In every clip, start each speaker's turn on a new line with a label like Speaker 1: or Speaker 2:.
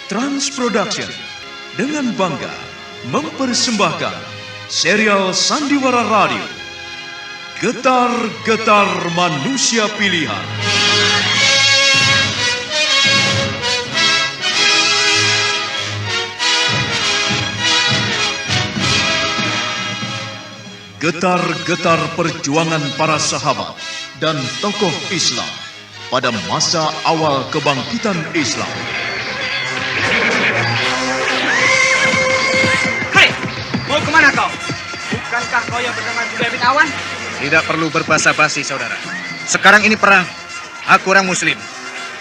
Speaker 1: Trans Production dengan bangga mempersembahkan serial Sandiwara Radio Getar-Getar Manusia Pilihan. Getar-getar perjuangan para sahabat dan tokoh Islam pada masa awal kebangkitan Islam.
Speaker 2: Mau kemana kau? Bukankah kau yang bernama Zubair bin Awan?
Speaker 3: Tidak perlu berbasa-basi, saudara. Sekarang ini perang. Aku orang Muslim.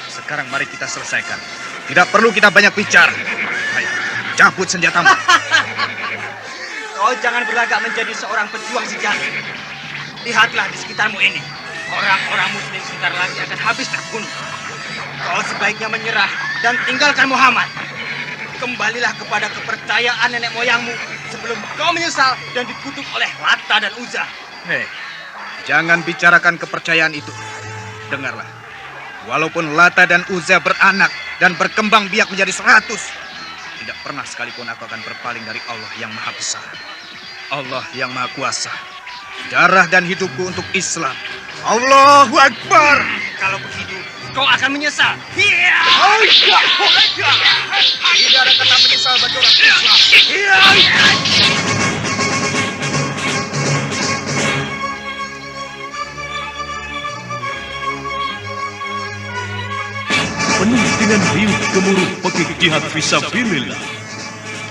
Speaker 3: Sekarang mari kita selesaikan. Tidak perlu kita banyak bicara. Ayo, cabut senjatamu.
Speaker 2: Kau jangan berlagak menjadi seorang pejuang sejati. Lihatlah di sekitarmu ini. Orang-orang Muslim sebentar lagi akan habis terbunuh. Kau sebaiknya menyerah dan tinggalkan Muhammad. Kembalilah kepada kepercayaan nenek moyangmu sebelum kau menyesal dan dikutuk oleh Lata dan Uzza.
Speaker 3: Hei, jangan bicarakan kepercayaan itu. Dengarlah, walaupun Lata dan Uzza beranak dan berkembang biak menjadi 100, tidak pernah sekalipun aku akan berpaling dari Allah yang Maha Besar. Allah yang Maha Kuasa. Darah dan hidupku untuk Islam. Allahu Akbar.
Speaker 2: Kalau begitu, kau akan menyesal.
Speaker 3: Tidak ada kata menyesal bagi orang Islam.
Speaker 1: Penuh dengan riuh gemuruh pekik jihad fisabilillah,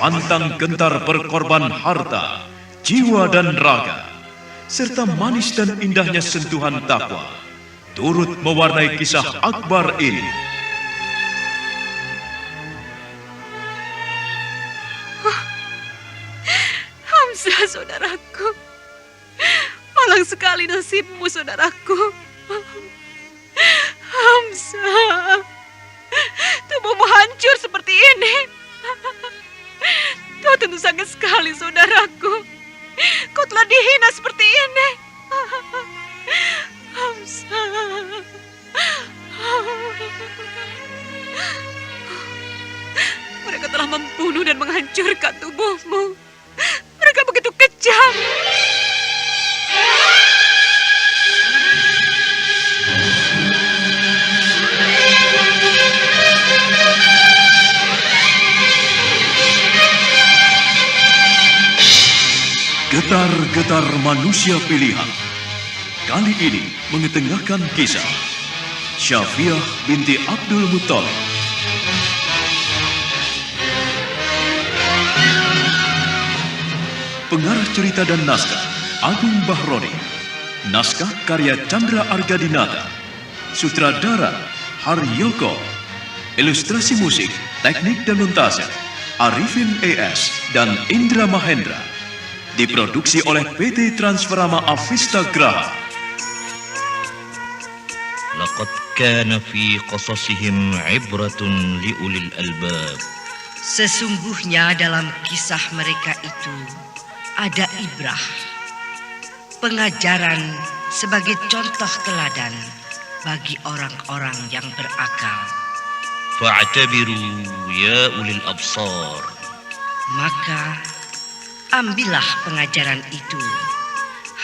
Speaker 1: pantang gentar berkorban harta, jiwa dan raga, serta manis dan indahnya sentuhan takwa turut mewarnai kisah akbar ini.
Speaker 4: Hamzah, saudaraku. Malang sekali nasibmu, saudaraku. Hamzah, tubuhmu hancur seperti ini. Kau tentu sangat sekali, saudaraku. Kau telah dihina seperti ini. Hamzah. Mereka telah membunuh dan menghancurkan tubuhmu. Mereka begitu kejam.
Speaker 1: Getar-getar manusia pilihan kali ini mengetengahkan kisah Syafiah binti Abdul Muttalib. Pengarah cerita dan naskah Agung Bahroni. Naskah karya Chandra Argadinata. Sutradara Haryoko. Ilustrasi musik, teknik dan montase Arifin ES dan Indra Mahendra. Diproduksi oleh PT Transferama Avista Graha.
Speaker 5: Laqad kana fi qasasihim ibratun liulil albab.
Speaker 6: Sesungguhnya dalam kisah mereka itu ada ibrah, pengajaran sebagai contoh teladan bagi orang-orang yang berakal.
Speaker 5: Fa'tabiru ya ulil absar.
Speaker 6: Maka ambillah pengajaran itu,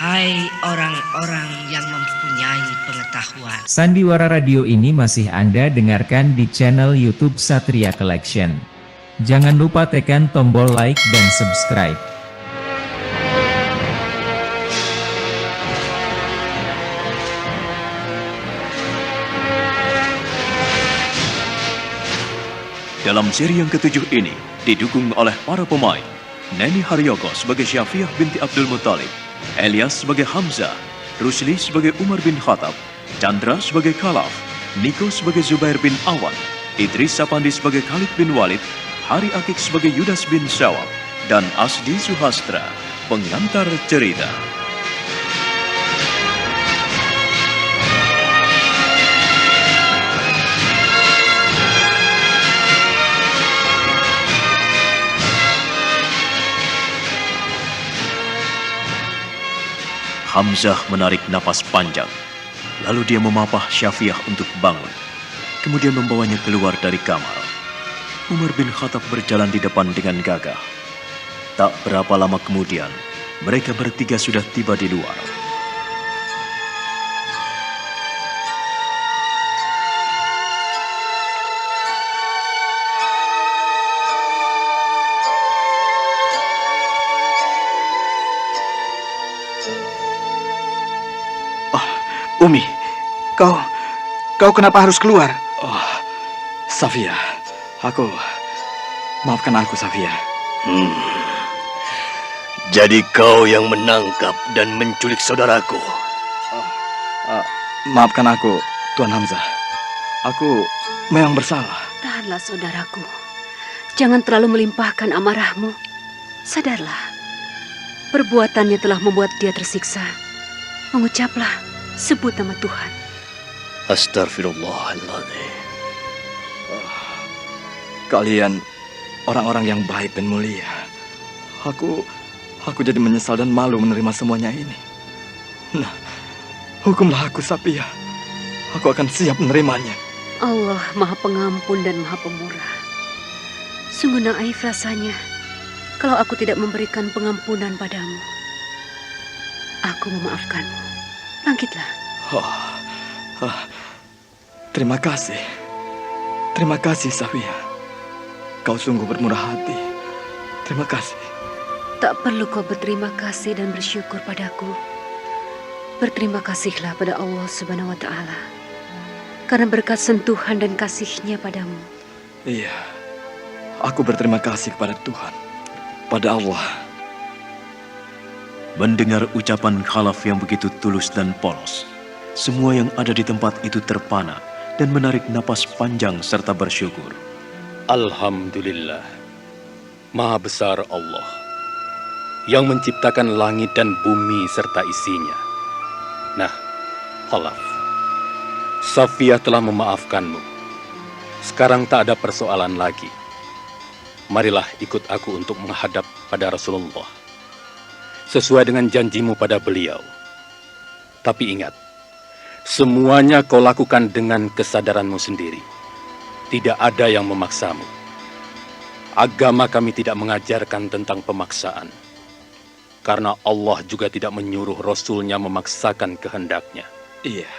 Speaker 6: hai orang-orang yang mempunyai pengetahuan.
Speaker 7: Sandiwara Radio ini masih Anda dengarkan di channel YouTube Satria Collection. Jangan lupa tekan tombol like dan subscribe.
Speaker 1: Dalam seri yang ketujuh ini didukung oleh para pemain Neni Haryoko sebagai Syafiah binti Abdul Muttalib, Elias sebagai Hamzah, Rusli sebagai Umar bin Khattab, Chandra sebagai Khalaf, Niko sebagai Zubair bin Awan, Idris Sapandi sebagai Khalid bin Walid, Hari Akik sebagai Yudas bin Syawab, dan Asdi Suhastra, pengantar cerita. Hamzah menarik napas panjang. Lalu dia memapah Syafiah untuk bangun. Kemudian membawanya keluar dari kamar. Umar bin Khattab berjalan di depan dengan gagah. Tak berapa lama kemudian, mereka bertiga sudah tiba di luar.
Speaker 3: Umi, kau kenapa harus keluar?
Speaker 8: Safia, maafkan aku Safia.
Speaker 9: Jadi kau yang menangkap dan menculik saudaraku.
Speaker 8: Maafkan aku, Tuan Hamzah. Aku memang bersalah.
Speaker 4: Tahanlah saudaraku. Jangan terlalu melimpahkan amarahmu. Sadarlah, perbuatannya telah membuat dia tersiksa. Mengucaplah, sebut nama Tuhan.
Speaker 9: Astagfirullahaladzim.
Speaker 8: Kalian orang-orang yang baik dan mulia. Aku jadi menyesal dan malu menerima semuanya ini. Nah, hukumlah aku Safia. Aku akan siap menerimanya.
Speaker 4: Allah Maha Pengampun dan Maha Pemurah. Sungguh naif rasanya kalau aku tidak memberikan pengampunan padamu. Aku memaafkanmu. Bangkitlah.
Speaker 8: Terima kasih. Terima kasih Safia. Kau sungguh bermurah hati. Terima kasih.
Speaker 4: Tak perlu kau berterima kasih dan bersyukur padaku. Berterima kasihlah pada Allah Subhanahu wa Ta'ala. Karena berkat sentuhan dan kasih-Nya padamu.
Speaker 8: Iya. Aku berterima kasih kepada Tuhan. Pada Allah.
Speaker 1: Mendengar ucapan Khalaf yang begitu tulus dan polos, semua yang ada di tempat itu terpana dan menarik napas panjang serta bersyukur.
Speaker 10: Alhamdulillah, Maha Besar Allah yang menciptakan langit dan bumi serta isinya. Nah, Khalaf, Safia telah memaafkanmu. Sekarang tak ada persoalan lagi. Marilah ikut aku untuk menghadap pada Rasulullah. Sesuai dengan janjimu pada beliau. Tapi ingat, semuanya kau lakukan dengan kesadaranmu sendiri. Tidak ada yang memaksamu. Agama kami tidak mengajarkan tentang pemaksaan. Karena Allah juga tidak menyuruh Rasul-Nya memaksakan kehendaknya.
Speaker 8: Iya,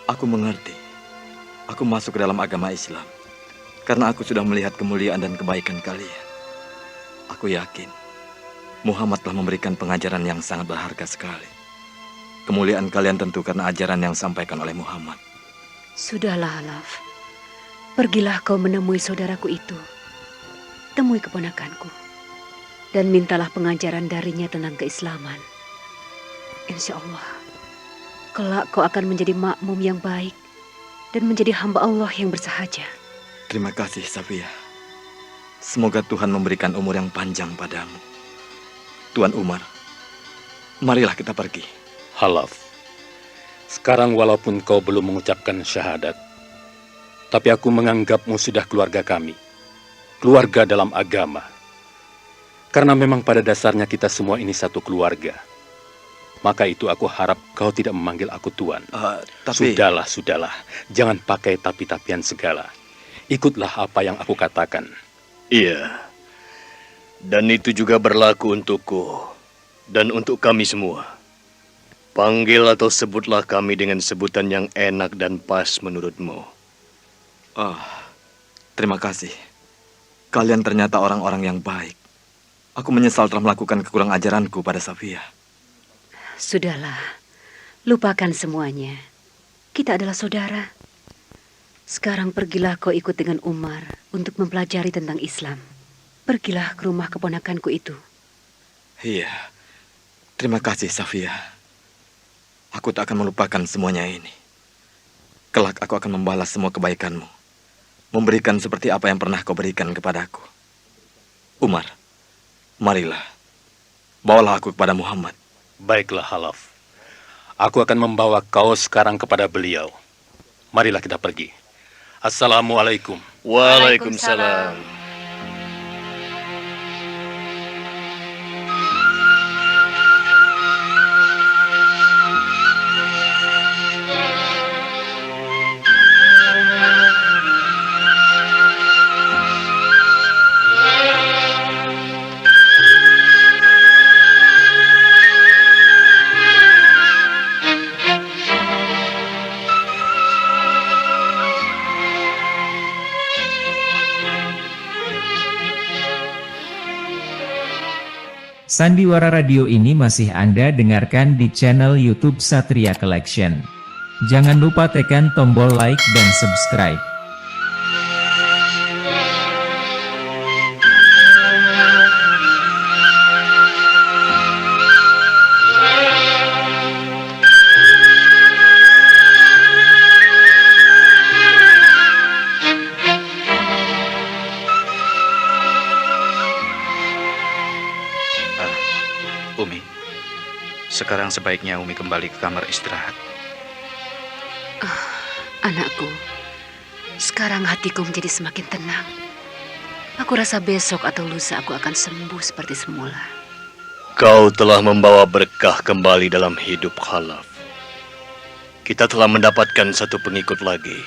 Speaker 8: aku mengerti. Aku masuk ke dalam agama Islam. Karena aku sudah melihat kemuliaan dan kebaikan kalian. Aku yakin Muhammad telah memberikan pengajaran yang sangat berharga sekali. Kemuliaan kalian tentu karena ajaran yang disampaikan oleh Muhammad.
Speaker 4: Sudahlah, Khalaf. Pergilah kau menemui saudaraku itu. Temui keponakanku. Dan mintalah pengajaran darinya tentang keislaman. Insya Allah, kelak kau akan menjadi makmum yang baik dan menjadi hamba Allah yang bersahaja.
Speaker 8: Terima kasih, Safia. Semoga Tuhan memberikan umur yang panjang padamu. Tuan Umar, marilah kita pergi.
Speaker 10: Khalaf, sekarang walaupun kau belum mengucapkan syahadat, tapi aku menganggapmu sudah keluarga kami. Keluarga dalam agama. Karena memang pada dasarnya kita semua ini satu keluarga. Maka itu aku harap kau tidak memanggil aku Tuan.
Speaker 8: Tapi...
Speaker 10: Sudahlah. Jangan pakai tapi-tapian segala. Ikutlah apa yang aku katakan.
Speaker 9: Iya. Dan itu juga berlaku untukku dan untuk kami semua. Panggil atau sebutlah kami dengan sebutan yang enak dan pas menurutmu.
Speaker 8: Terima kasih. Kalian ternyata orang-orang yang baik. Aku menyesal telah melakukan kekurang ajaranku pada Safia.
Speaker 4: Sudahlah, lupakan semuanya. Kita adalah saudara. Sekarang pergilah kau ikut dengan Umar untuk mempelajari tentang Islam. Pergilah ke rumah keponakanku itu.
Speaker 8: Iya, terima kasih Safia. Aku tak akan melupakan semuanya ini. Kelak aku akan membalas semua kebaikanmu. Memberikan seperti apa yang pernah kau berikan kepadaku. Umar, marilah. Bawalah aku kepada Muhammad.
Speaker 10: Baiklah, Khalaf. Aku akan membawa kau sekarang kepada beliau. Marilah kita pergi. Assalamualaikum.
Speaker 9: Waalaikumsalam.
Speaker 7: Sandiwara radio ini masih Anda dengarkan di channel YouTube Satria Collection. Jangan lupa tekan tombol like dan subscribe.
Speaker 3: Umi, sekarang sebaiknya Umi kembali ke kamar istirahat.
Speaker 4: Anakku, sekarang hatiku menjadi semakin tenang. Aku rasa besok atau lusa aku akan sembuh seperti semula.
Speaker 9: Kau telah membawa berkah kembali dalam hidup Khalaf. Kita telah mendapatkan satu pengikut lagi.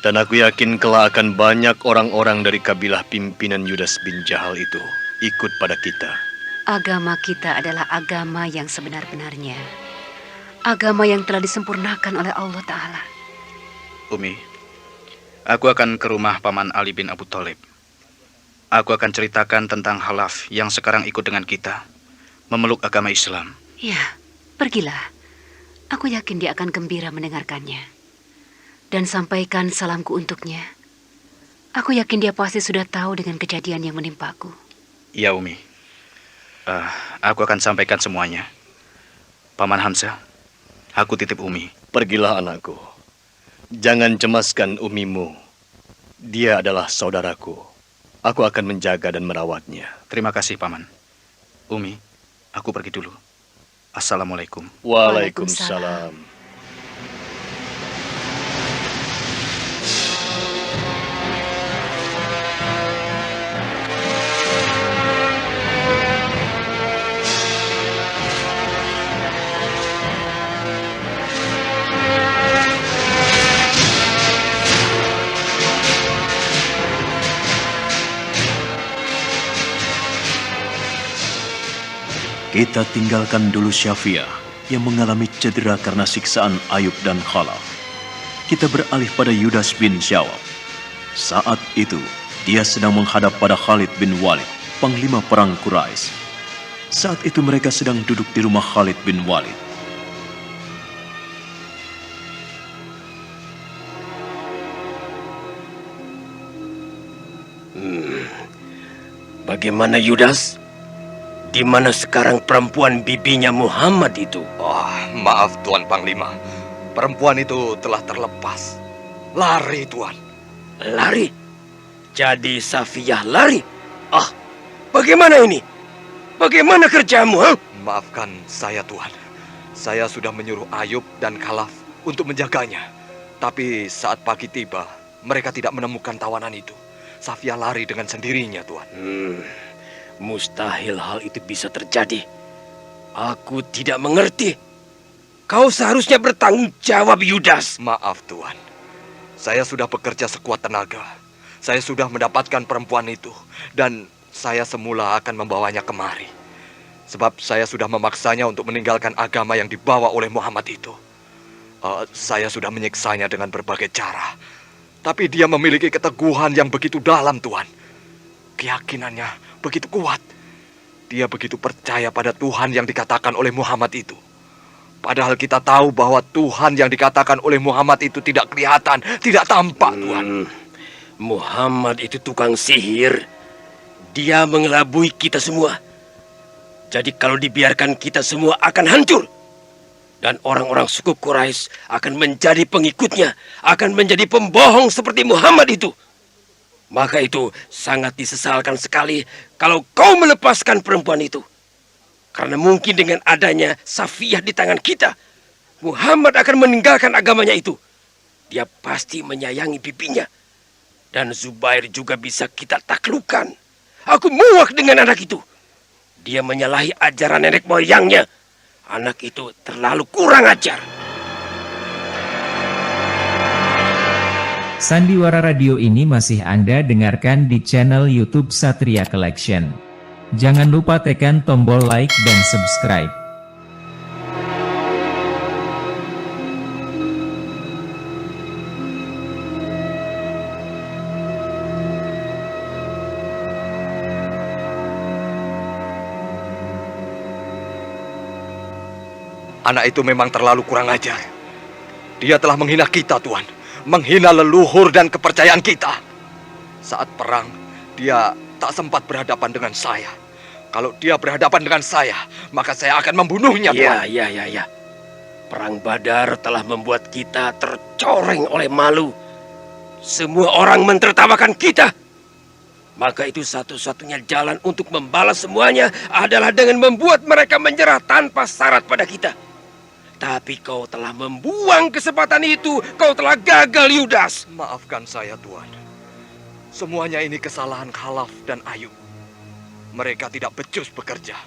Speaker 9: Dan aku yakin kelak akan banyak orang-orang dari kabilah pimpinan Yudas bin Jahal itu ikut pada kita.
Speaker 4: Agama kita adalah agama yang sebenar-benarnya. Agama yang telah disempurnakan oleh Allah Ta'ala.
Speaker 3: Umi, aku akan ke rumah Paman Ali bin Abu Thalib. Aku akan ceritakan tentang Khalaf yang sekarang ikut dengan kita, memeluk agama Islam.
Speaker 4: Ya, pergilah. Aku yakin dia akan gembira mendengarkannya. Dan sampaikan salamku untuknya. Aku yakin dia pasti sudah tahu dengan kejadian yang menimpaku.
Speaker 3: Iya, Umi. Aku akan sampaikan semuanya. Paman Hamzah, aku titip Umi.
Speaker 9: Pergilah anakku. Jangan cemaskan umimu. Dia adalah saudaraku. Aku akan menjaga dan merawatnya.
Speaker 3: Terima kasih, Paman. Umi, aku pergi dulu. Assalamualaikum.
Speaker 9: Waalaikumsalam.
Speaker 1: Kita tinggalkan dulu Syafiah yang mengalami cedera karena siksaan Ayub dan Khalaf. Kita beralih pada Yudas bin Syawab. Saat itu, dia sedang menghadap pada Khalid bin Walid, panglima perang Quraisy. Saat itu mereka sedang duduk di rumah Khalid bin Walid.
Speaker 11: Bagaimana Yudas? Di mana sekarang perempuan bibinya Muhammad itu?
Speaker 8: Maaf Tuan Panglima. Perempuan itu telah terlepas. Lari Tuan.
Speaker 11: Lari? Jadi Safiyah lari? Bagaimana ini? Bagaimana kerjamu?
Speaker 8: Maafkan saya Tuan. Saya sudah menyuruh Ayub dan Khalaf untuk menjaganya. Tapi saat pagi tiba, mereka tidak menemukan tawanan itu. Safiyah lari dengan sendirinya Tuan.
Speaker 11: Mustahil hal itu bisa terjadi. Aku tidak mengerti. Kau seharusnya bertanggung jawab, Yudas.
Speaker 8: Maaf, Tuan. Saya sudah bekerja sekuat tenaga. Saya sudah mendapatkan perempuan itu. Dan saya semula akan membawanya kemari. Sebab saya sudah memaksanya untuk meninggalkan agama yang dibawa oleh Muhammad itu. Saya sudah menyiksanya dengan berbagai cara. Tapi dia memiliki keteguhan yang begitu dalam, Tuan. Keyakinannya begitu kuat. Dia begitu percaya pada Tuhan yang dikatakan oleh Muhammad itu. Padahal kita tahu bahwa Tuhan yang dikatakan oleh Muhammad itu tidak kelihatan, tidak tampak, Tuhan.
Speaker 11: Muhammad itu tukang sihir. Dia mengelabui kita semua. Jadi kalau dibiarkan, kita semua akan hancur. Dan orang-orang suku Quraisy akan menjadi pengikutnya, akan menjadi pembohong seperti Muhammad itu. Maka itu sangat disesalkan sekali kalau kau melepaskan perempuan itu. Karena mungkin dengan adanya Safiyah di tangan kita, Muhammad akan meninggalkan agamanya itu. Dia pasti menyayangi bibinya. Dan Zubair juga bisa kita taklukkan. Aku muak dengan anak itu. Dia menyalahi ajaran nenek moyangnya. Anak itu terlalu kurang ajar.
Speaker 7: Sandiwara radio ini masih Anda dengarkan di channel YouTube Satria Collection. Jangan lupa tekan tombol like dan subscribe.
Speaker 8: Anak itu memang terlalu kurang ajar. Dia telah menghina kita, Tuan. Menghina leluhur dan kepercayaan kita. Saat perang, dia tak sempat berhadapan dengan saya. Kalau dia berhadapan dengan saya, maka saya akan membunuhnya, Tuan.
Speaker 11: Ya. Perang Badar telah membuat kita tercoreng oleh malu. Semua orang mentertawakan kita. Maka itu satu-satunya jalan untuk membalas semuanya adalah dengan membuat mereka menyerah tanpa syarat pada kita. Tapi kau telah membuang kesempatan itu. Kau telah gagal, Yudas.
Speaker 8: Maafkan saya, Tuan. Semuanya ini kesalahan Khalaf dan Ayub. Mereka tidak becus bekerja.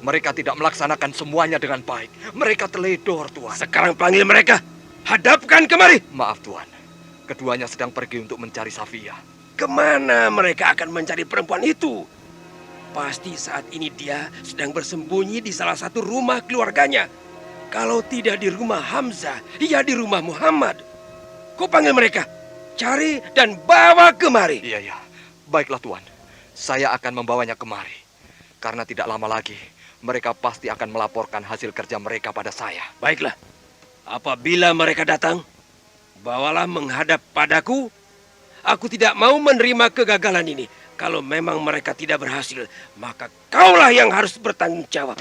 Speaker 8: Mereka tidak melaksanakan semuanya dengan baik. Mereka teledor, Tuan.
Speaker 11: Sekarang panggil mereka. Hadapkan kemari.
Speaker 8: Maaf, Tuan. Keduanya sedang pergi untuk mencari Safia.
Speaker 11: Kemana mereka akan mencari perempuan itu? Pasti saat ini dia sedang bersembunyi di salah satu rumah keluarganya. Kalau tidak di rumah Hamzah, ya di rumah Muhammad. Kau panggil mereka. Cari dan bawa kemari.
Speaker 8: Iya. Baiklah, Tuan. Saya akan membawanya kemari. Karena tidak lama lagi, mereka pasti akan melaporkan hasil kerja mereka pada saya.
Speaker 11: Baiklah. Apabila mereka datang, bawalah menghadap padaku. Aku tidak mau menerima kegagalan ini. Kalau memang mereka tidak berhasil, maka kaulah yang harus bertanggung jawab.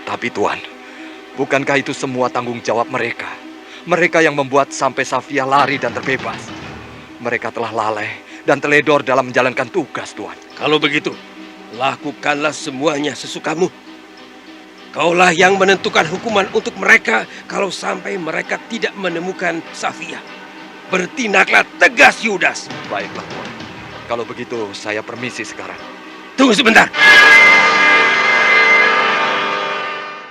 Speaker 8: Tapi Tuan, bukankah itu semua tanggung jawab mereka? Mereka yang membuat sampai Safia lari dan terbebas. Mereka telah lalai dan teledor dalam menjalankan tugas, Tuan.
Speaker 11: Kalau begitu, lakukanlah semuanya sesukamu. Kaulah yang menentukan hukuman untuk mereka kalau sampai mereka tidak menemukan Safia. Bertindaklah tegas, Yudas.
Speaker 8: Baiklah, Tuan. Kalau begitu, saya permisi sekarang.
Speaker 11: Tunggu sebentar.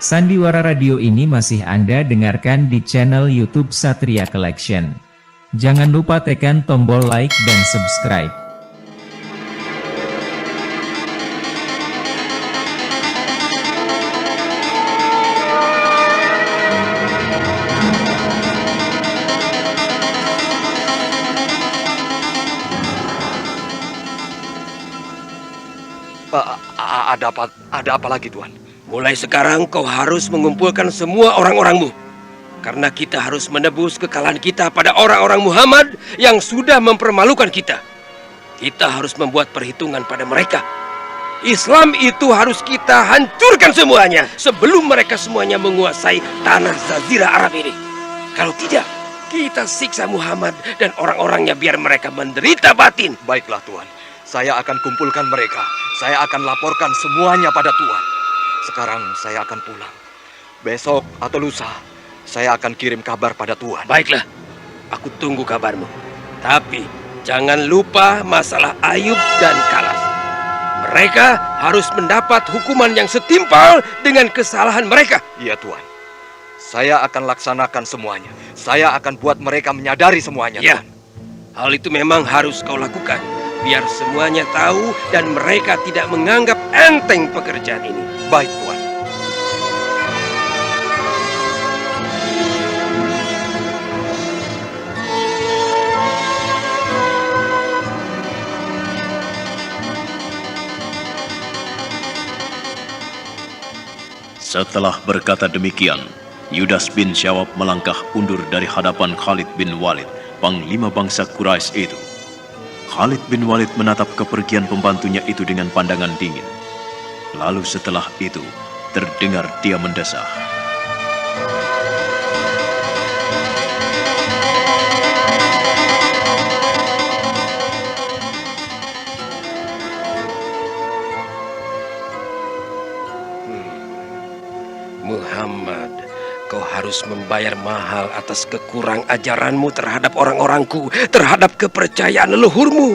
Speaker 7: Sandiwara Radio ini masih Anda dengarkan di channel YouTube Satria Collection. Jangan lupa tekan tombol like dan subscribe.
Speaker 8: Ada apa lagi, Tuan?
Speaker 11: Mulai sekarang kau harus mengumpulkan semua orang-orangmu. Karena kita harus menebus kekalahan kita pada orang-orang Muhammad yang sudah mempermalukan kita. Kita harus membuat perhitungan pada mereka. Islam itu harus kita hancurkan semuanya sebelum mereka semuanya menguasai tanah Jazirah Arab ini. Kalau tidak, kita siksa Muhammad dan orang-orangnya biar mereka menderita batin.
Speaker 8: Baiklah, Tuan. Saya akan kumpulkan mereka. Saya akan laporkan semuanya pada Tuan. Sekarang saya akan pulang. Besok atau lusa, saya akan kirim kabar pada Tuan.
Speaker 11: Baiklah, aku tunggu kabarmu. Tapi jangan lupa masalah Ayub dan Kalas. Mereka harus mendapat hukuman yang setimpal dengan kesalahan mereka.
Speaker 8: Iya, Tuan. Saya akan laksanakan semuanya. Saya akan buat mereka menyadari semuanya,
Speaker 11: Ya,
Speaker 8: Tuan.
Speaker 11: hal itu memang harus kau lakukan. Biar semuanya tahu dan mereka tidak menganggap enteng pekerjaan ini.
Speaker 8: Baik, Tuan.
Speaker 1: Setelah berkata demikian, Yudas bin Syawab melangkah undur dari hadapan Khalid bin Walid, panglima bangsa Quraisy itu. Khalid bin Walid menatap kepergian pembantunya itu dengan pandangan dingin. Lalu setelah itu, terdengar dia mendesah.
Speaker 11: Muhammad, kau harus membayar mahal atas kekurang ajaranmu terhadap orang-orangku, terhadap kepercayaan leluhurmu.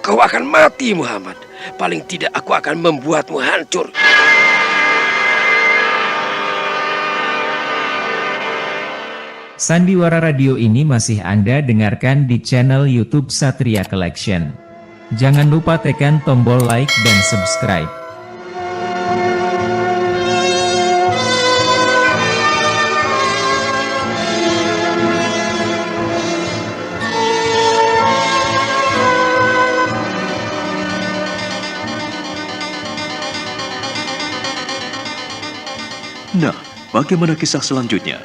Speaker 11: Kau akan mati, Muhammad. Paling tidak aku akan membuatmu hancur.
Speaker 7: Sandiwara Radio ini masih Anda dengarkan di channel YouTube Satria Collection. Jangan lupa tekan tombol like dan subscribe.
Speaker 1: Nah, bagaimana kisah selanjutnya?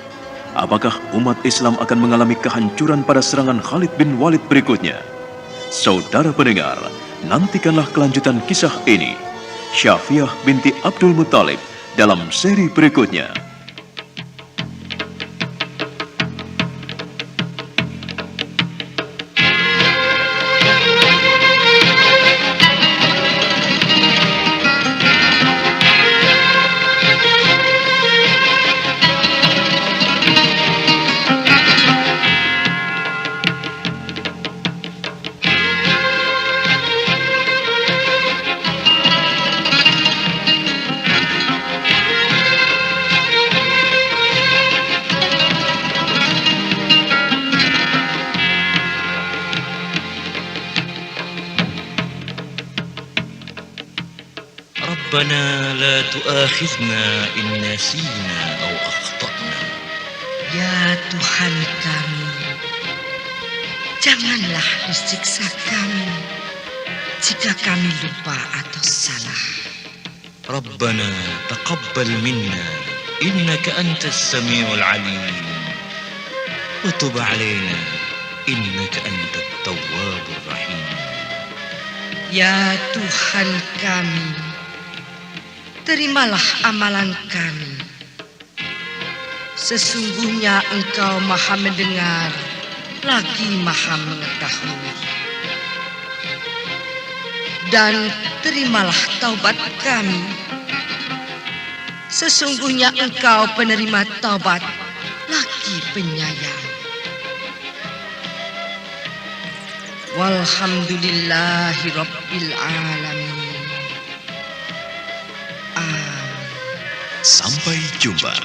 Speaker 1: Apakah umat Islam akan mengalami kehancuran pada serangan Khalid bin Walid berikutnya? Saudara pendengar, nantikanlah kelanjutan kisah ini. Syafiah binti Abdul Muttalib dalam seri berikutnya.
Speaker 5: ربنا لا تؤاخذنا إن نسينا أو أخطأنا.
Speaker 6: Ya Tuhan kami, janganlah disiksa kami jika kami lupa atau salah.
Speaker 5: ربنا تقبل منا إنك أنت السميع العليم وتب علينا إنك أنت التواب الرحيم.
Speaker 6: Ya Tuhan kami, terimalah amalan kami. Sesungguhnya Engkau Maha mendengar, lagi Maha mengetahui. Dan terimalah taubat kami. Sesungguhnya Engkau penerima taubat, lagi penyayang. Walhamdulillahi Rabbil Alamin.
Speaker 1: Sampai jumpa.